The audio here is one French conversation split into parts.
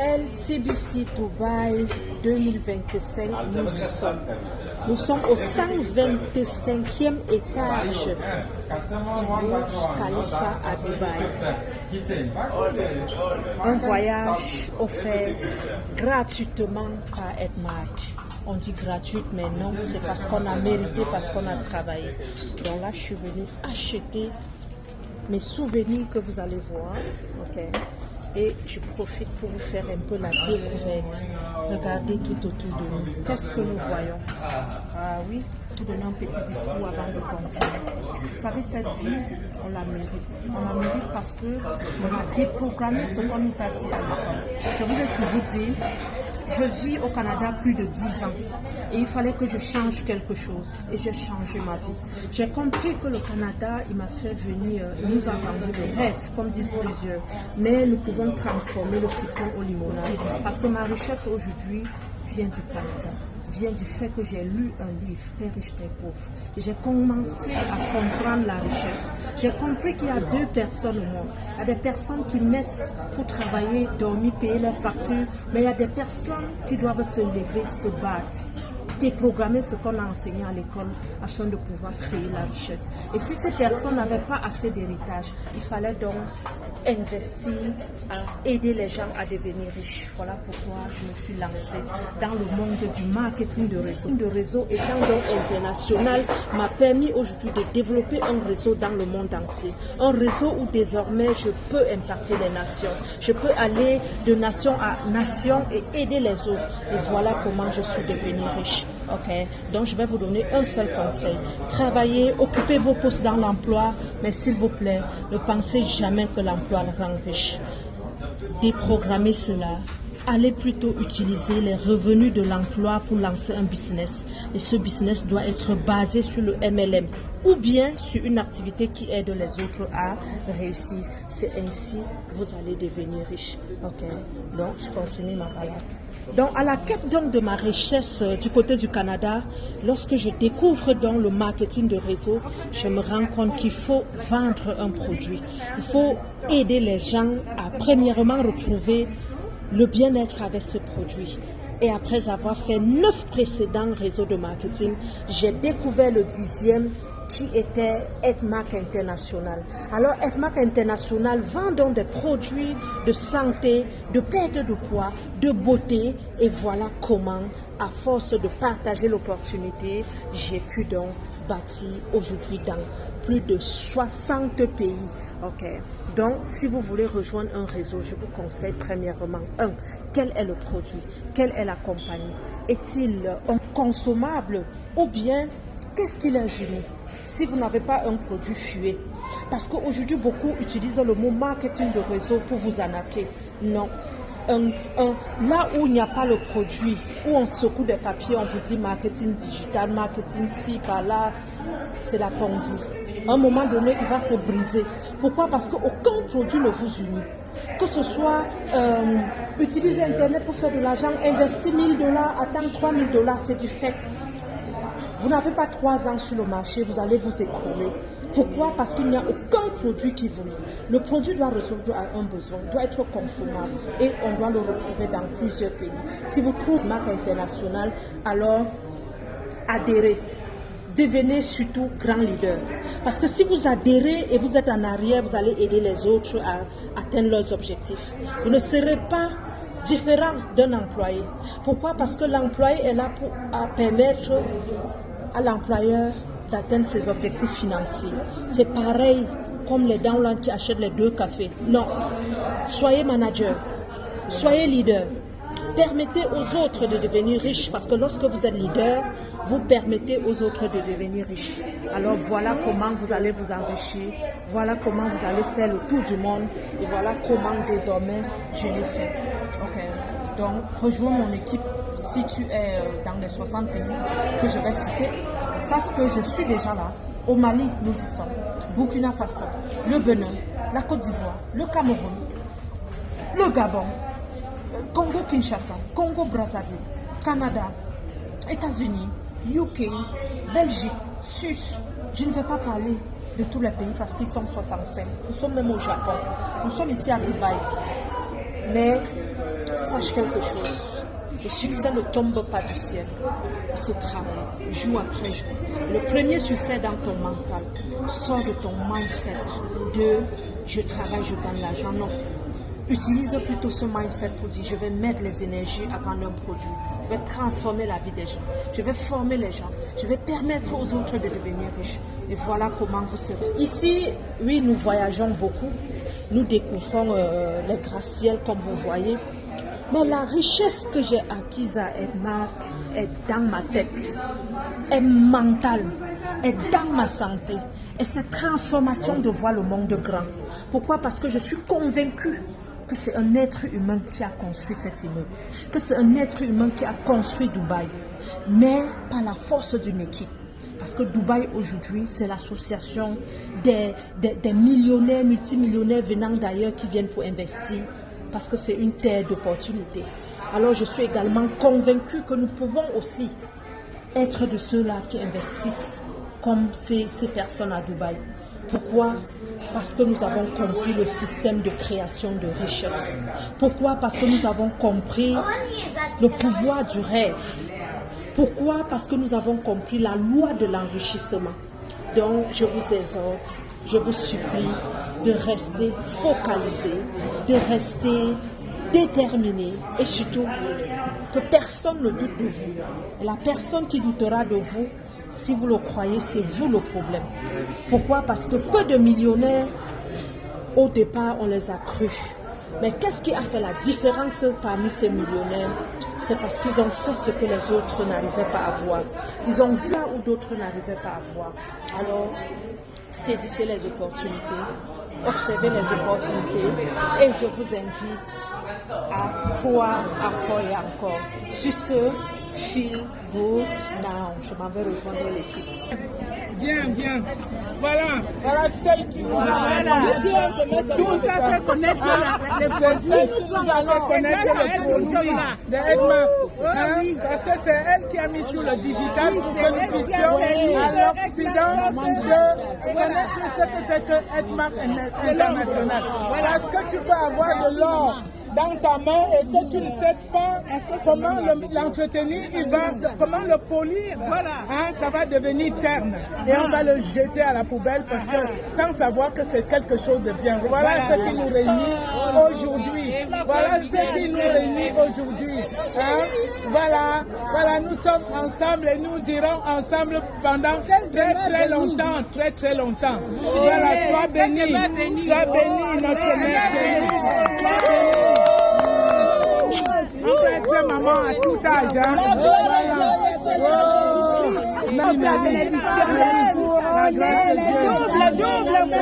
LTBC Dubaï 2025, nous y sommes. Nous sommes au 125e étage du Burj Khalifa à Dubaï. Un voyage offert gratuitement par Edmark. On dit gratuite, mais non, c'est parce qu'on a mérité, parce qu'on a travaillé. Donc là, je suis venue acheter mes souvenirs que vous allez voir. Ok. Et je profite pour vous faire un peu la découverte. Regardez tout autour de nous. Qu'est-ce que nous voyons? Ah oui, je vous donne un petit discours avant de continuer. Vous savez, cette vie, on la mérite. On la mérite parce qu'on a déprogrammé ce qu'on nous a dit à l'école. Je vous ai toujours dit, je vis au Canada plus de 10 ans et il fallait que je change quelque chose et j'ai changé ma vie. J'ai compris que le Canada, il m'a fait venir, il nous a vendu le rêve, comme disent plusieurs, mais nous pouvons transformer le citron au limonade parce que ma richesse aujourd'hui vient du Canada, vient du fait que j'ai lu un livre, Père riche, Père pauvre. Et j'ai commencé à comprendre la richesse. J'ai compris qu'il y a deux personnes au monde. Il y a des personnes qui naissent pour travailler, dormir, payer leurs factures, mais il y a des personnes qui doivent se lever, se battre, déprogrammer ce qu'on a enseigné à l'école afin de pouvoir créer la richesse. Et si ces personnes n'avaient pas assez d'héritage, il fallait donc investir à aider les gens à devenir riches. Voilà pourquoi je me suis lancée dans le monde du marketing de réseau. Le réseau étant donc international m'a permis aujourd'hui de développer un réseau dans le monde entier. Un réseau où désormais je peux impacter les nations. Je peux aller de nation à nation et aider les autres. Et voilà comment je suis devenue riche. Ok, donc je vais vous donner un seul conseil. Travaillez, occupez vos postes dans l'emploi, mais s'il vous plaît, ne pensez jamais que l'emploi le rend riche. Déprogrammez cela. Allez plutôt utiliser les revenus de l'emploi pour lancer un business. Et ce business doit être basé sur le MLM ou bien sur une activité qui aide les autres à réussir. C'est ainsi que vous allez devenir riche. Ok, donc je continue ma balade. Donc, à la quête donc de ma richesse du côté du Canada, lorsque je découvre donc le marketing de réseau, je me rends compte qu'il faut vendre un produit. Il faut aider les gens à premièrement retrouver le bien-être avec ce produit. Et après avoir fait 9 précédents réseaux de marketing, j'ai découvert le 10e qui était Edmark International. Alors Edmark International vend donc des produits de santé, de perte de poids, de beauté, et voilà comment, à force de partager l'opportunité, j'ai pu donc bâtir aujourd'hui dans plus de 60 pays. Ok, donc si vous voulez rejoindre un réseau, je vous conseille premièrement, quel est le produit, quelle est la compagnie, est-il un consommable ou bien qu'est-ce qui les unit? Si vous n'avez pas un produit, fuyez. Parce qu'aujourd'hui, beaucoup utilisent le mot marketing de réseau pour vous arnaquer. Non. Là où il n'y a pas le produit, où on secoue des papiers, on vous dit marketing digital, marketing ci, par là, c'est la Ponzi. À un moment donné, il va se briser. Pourquoi? Parce qu'aucun produit ne vous unit. Que ce soit utiliser Internet pour faire de l'argent, investir $1000, attendre $3000, c'est du fait. Vous n'avez pas 3 ans sur le marché, vous allez vous écrouler. Pourquoi? Parce qu'il n'y a aucun produit qui vous lie. Le produit doit résoudre un besoin, doit être consommable et on doit le retrouver dans plusieurs pays. Si vous trouvez une marque internationale, alors adhérez. Devenez surtout grand leader. Parce que si vous adhérez et vous êtes en arrière, vous allez aider les autres à atteindre leurs objectifs. Vous ne serez pas différent d'un employé. Pourquoi? Parce que l'employé est là pour permettre à l'employeur d'atteindre ses objectifs financiers. C'est pareil comme les downlines qui achètent les 2 cafés. Non. Soyez manager. Soyez leader. Permettez aux autres de devenir riches parce que lorsque vous êtes leader, vous permettez aux autres de devenir riches. Alors voilà comment vous allez vous enrichir, voilà comment vous allez faire le tour du monde et voilà comment désormais je l'ai fait. Ok, donc rejoins mon équipe si tu es dans les 60 pays que je vais citer. Sache que je suis déjà là. Au Mali, nous y sommes. Burkina Faso, le Bénin, la Côte d'Ivoire, le Cameroun, le Gabon, Congo-Kinshasa, Congo-Brazzaville, Canada, États-Unis, UK, Belgique, Suisse. Je ne vais pas parler de tous les pays parce qu'ils sont 65. Nous sommes même au Japon. Nous sommes ici à Dubaï. Mais sache quelque chose. Le succès ne tombe pas du ciel. Il se travaille jour après jour. Le premier succès dans ton mental sort de ton mindset de je travaille, je gagne l'argent. Non. Utilise plutôt ce mindset pour dire je vais mettre les énergies à vendre un produit. Je vais transformer la vie des gens. Je vais former les gens. Je vais permettre aux autres de devenir riches. Et voilà comment vous serez. Ici, oui, nous voyageons beaucoup. Nous découvrons les gratte-ciels comme vous voyez. Mais la richesse que j'ai acquise à Edmark est dans ma tête, est mentale, est dans ma santé. Et cette transformation de voir le monde grand. Pourquoi? Parce que je suis convaincue que c'est un être humain qui a construit cet immeuble, que c'est un être humain qui a construit Dubaï, mais par la force d'une équipe. Parce que Dubaï aujourd'hui, c'est l'association des millionnaires, multimillionnaires venant d'ailleurs qui viennent pour investir. Parce que c'est une terre d'opportunités. Alors je suis également convaincue que nous pouvons aussi être de ceux-là qui investissent comme ces personnes à Dubaï. Pourquoi? Parce que nous avons compris le système de création de richesse. Pourquoi? Parce que nous avons compris le pouvoir du rêve. Pourquoi? Parce que nous avons compris la loi de l'enrichissement. Donc je vous exhorte, je vous supplie de rester focalisé, de rester déterminé et surtout que personne ne doute de vous. Et la personne qui doutera de vous, si vous le croyez, c'est vous le problème. Pourquoi? Parce que peu de millionnaires, au départ, on les a crus. Mais qu'est-ce qui a fait la différence parmi ces millionnaires? C'est parce qu'ils ont fait ce que les autres n'arrivaient pas à voir. Ils ont vu là où d'autres n'arrivaient pas à voir. Alors, saisissez les opportunités, observez les opportunités et je vous invite à croire encore et encore. Sur ce, feel good now. Je m'en vais rejoindre l'équipe. Viens. Voilà celle qui nous a tout ça fait connaître les produits. Nous allons connaître les produits de Edmark. Parce que c'est elle qui a mis sur le digital pour que nous puissions à l'Occident de connaître ce que c'est que Edmark International. Parce que tu peux avoir de l'or dans ta main et que tu ne sais pas comment l'entretenir, comment le polir, ça va devenir terne et on va le jeter à la poubelle parce que sans savoir que c'est quelque chose de bien. Voilà ce qui nous réunit aujourd'hui. Voilà ce qui nous réunit aujourd'hui. Voilà, nous sommes ensemble et nous irons ensemble pendant très longtemps, très longtemps. Voilà, sois béni, notre mère chérie. Sois béni. Enfin, maman à tout âge. La bénédiction,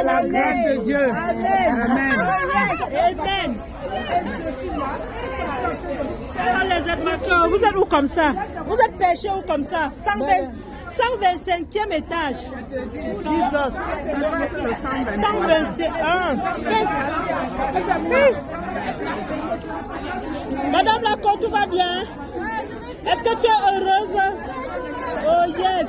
la grâce de Dieu. Amen. Les Edmarkers, vous êtes où comme ça? Vous êtes pêchés où comme ça? 125e étage. 121. Madame Lacour, tout va bien? Est-ce que tu es heureuse? Oh yes!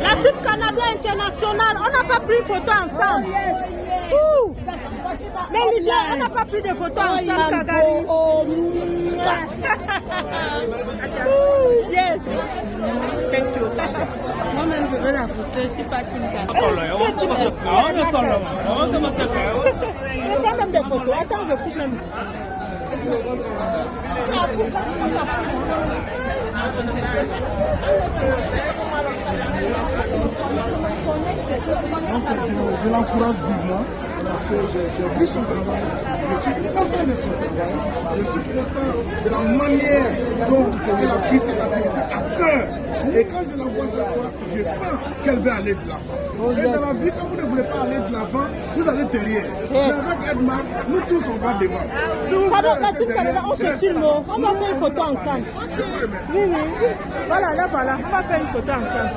La team Canada International, on n'a pas pris photo ensemble. Ouh. Mais Lydia, on n'a pas pris de photo ensemble, Kagari. Yes. Thank you. Moi-même, je veux la photo, je ne suis pas team Canada. On prend même des photos. Attends, je coupe même. Je l'encourage vivement parce que j'ai vu son travail, je suis content de son travail, je suis content de la manière dont elle a pris cette activité à cœur. Et quand je la vois chaque fois, je sens qu'elle veut aller de l'avant. Et dans la vie, quand vous ne voulez pas aller de l'avant, vous allez derrière. Mais avec Edmark, nous tous on va devant. Pardon, la team Canada, on se filme, on va faire une photo ensemble. Oui. Voilà, on va faire une photo ensemble.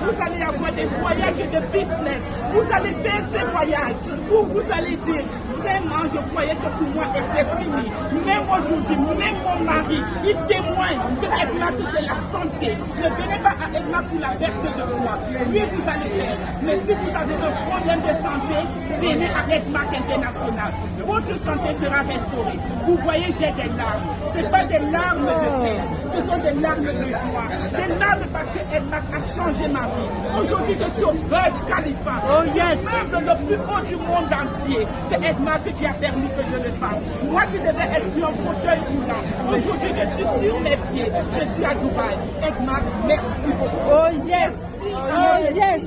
vous allez avoir des voyages de business. Vous allez faire ces voyages où vous allez dire, vraiment, je croyais que pour moi était fini. Même aujourd'hui, même mon mari, il témoigne que EDMAC, c'est la santé. Ne venez pas à EDMAC pour la perte de poids. Oui, vous allez faire. Mais si vous avez un problème de santé, venez à EDMAC International. Votre santé sera restaurée. Vous voyez, j'ai des larmes. Ce n'est pas des larmes de peine. Ce sont des larmes de joie. Des larmes parce que EDMAC a changé ma vie. Aujourd'hui, je suis au Burj Khalifa. Oh yes! Le plus haut du monde entier. C'est EDMAC qui a permis que je le fasse. Moi qui devais être sur un fauteuil roulant. Aujourd'hui, je suis sur mes pieds. Je suis à Dubaï. EDMAC, merci beaucoup. Oh yes! Oh yes!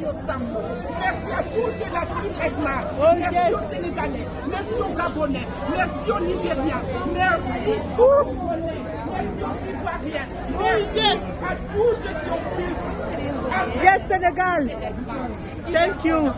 Merci à toute la team EDMAC. Merci aux Sénégalais. Merci aux Gabonais. Merci aux Nigériens. Merci aux Congolais. Merci aux Ivoiriens. Merci à tous ceux qui ont pu. Yes, Sénégal! Thank you!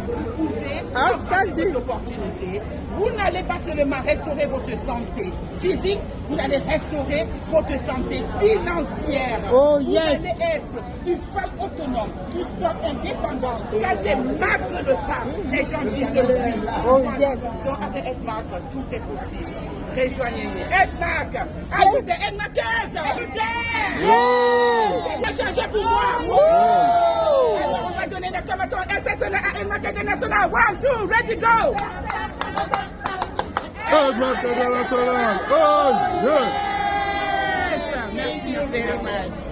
Vous pouvez Ah, ça avoir dit. cette opportunité. Vous n'allez pas seulement restaurer votre santé physique, vous allez restaurer votre santé financière. Oh, vous yes. allez être une femme autonome, une femme indépendante. Quand EDMAC le pas, les gens disent oui. Oh, yes. Donc avec EDMAC, tout est possible. Rejoignez-nous. EDMAC, ajoutez EDMAC 15. Yes! Ça a changé pour moi. Alors, on va donner une acclamation exceptionnelle à EDMAC International. 1, 2, ready, go! EDMAC International. Oh, yes. Merci, merci.